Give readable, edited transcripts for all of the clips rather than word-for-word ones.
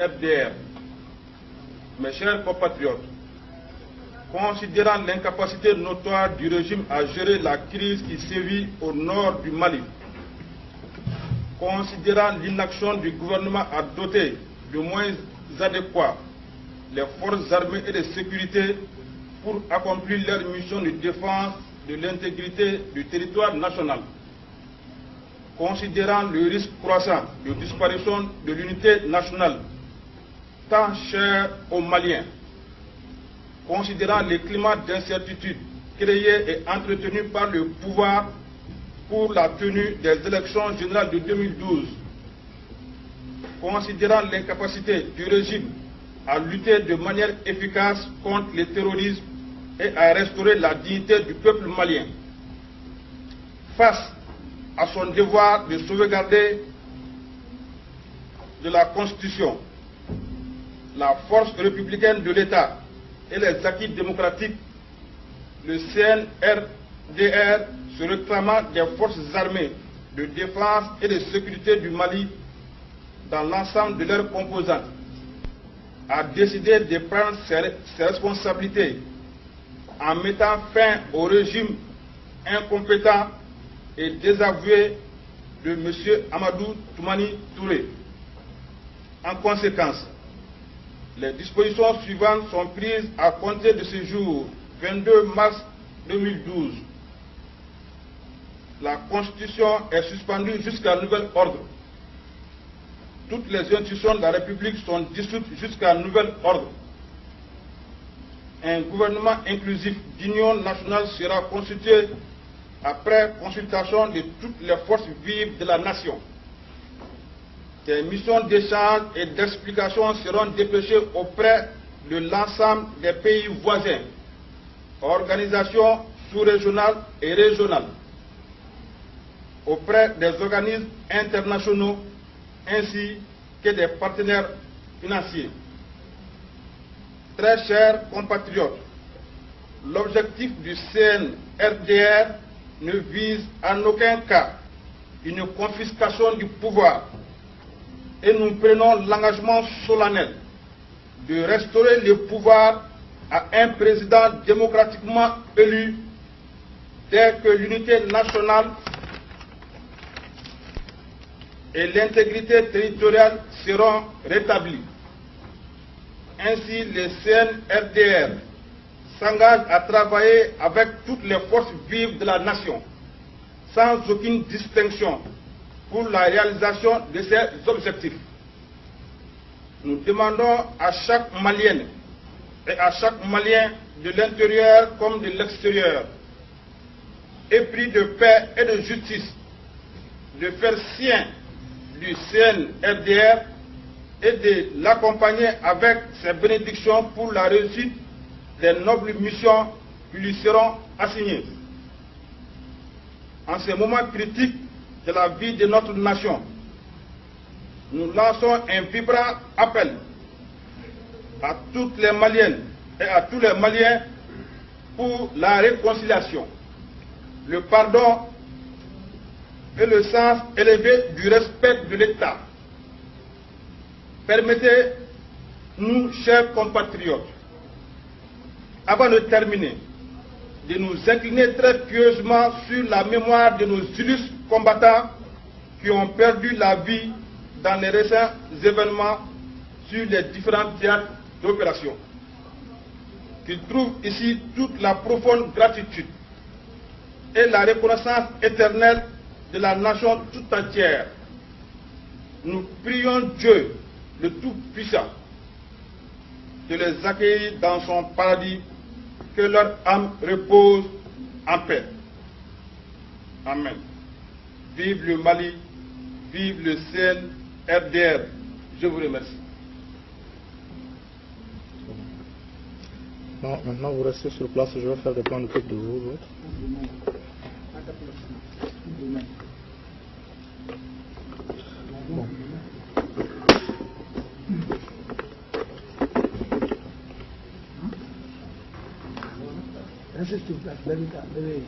CNRDR. Mes chers compatriotes, considérant l'incapacité notoire du régime à gérer la crise qui sévit au nord du Mali, considérant l'inaction du gouvernement à doter de moyens adéquats les forces armées et de sécurité pour accomplir leur mission de défense de l'intégrité du territoire national, considérant le risque croissant de disparition de l'unité nationale, tant chère aux Maliens, considérant les climats d'incertitude créés et entretenus par le pouvoir pour la tenue des élections générales de 2012, considérant l'incapacité du régime à lutter de manière efficace contre le terrorisme et à restaurer la dignité du peuple malien, face à son devoir de sauvegarder de la Constitution, la force républicaine de l'État et les acquis démocratiques, le CNRDR, se réclamant des forces armées de défense et de sécurité du Mali dans l'ensemble de leurs composantes, a décidé de prendre ses responsabilités en mettant fin au régime incompétent et désavoué de M. Amadou Toumani Touré. En conséquence, les dispositions suivantes sont prises à compter de ce jour, 22 mars 2012. La Constitution est suspendue jusqu'à nouvel ordre. Toutes les institutions de la République sont dissoutes jusqu'à nouvel ordre. Un gouvernement inclusif d'union nationale sera constitué après consultation de toutes les forces vives de la nation. Des missions d'échange et d'explication seront dépêchées auprès de l'ensemble des pays voisins, organisations sous-régionales et régionales, auprès des organismes internationaux ainsi que des partenaires financiers. Très chers compatriotes, l'objectif du CNRDR ne vise en aucun cas une confiscation du pouvoir et nous prenons l'engagement solennel de restaurer le pouvoir à un président démocratiquement élu dès que l'unité nationale et l'intégrité territoriale seront rétablies. Ainsi, le CNRDR s'engage à travailler avec toutes les forces vives de la nation, sans aucune distinction, pour la réalisation de ces objectifs. Nous demandons à chaque Malienne et à chaque Malien de l'intérieur comme de l'extérieur, épris de paix et de justice, de faire sien du CNRDR et de l'accompagner avec ses bénédictions pour la réussite des nobles missions qui lui seront assignées. En ces moments critiques de la vie de notre nation, nous lançons un vibrant appel à toutes les Maliennes et à tous les Maliens pour la réconciliation, le pardon et le sens élevé du respect de l'État. Permettez-nous, chers compatriotes, avant de terminer, de nous incliner très pieusement sur la mémoire de nos illustres combattants qui ont perdu la vie dans les récents événements sur les différents théâtres d'opération. Qu'ils trouvent ici toute la profonde gratitude et la reconnaissance éternelle de la nation tout entière. Nous prions Dieu, le Tout-Puissant, de les accueillir dans son paradis, que leur âme repose en paix. Amen. Vive le Mali, vive le CNRDR. Je vous remercie. Non, maintenant vous restez sur place, je vais faire des plans de tête de vous. Bon. Reste sur place, bébé.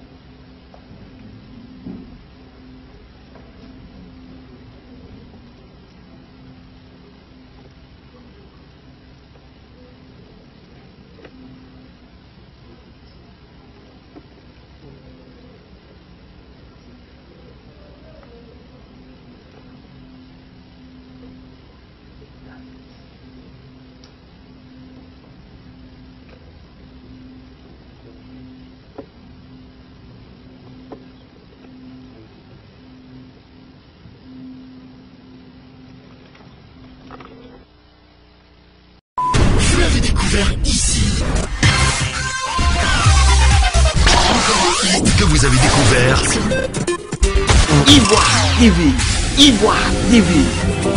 découvert ici. Encore un hit que vous avez découvert. Ivoire TV. Ivoire TV.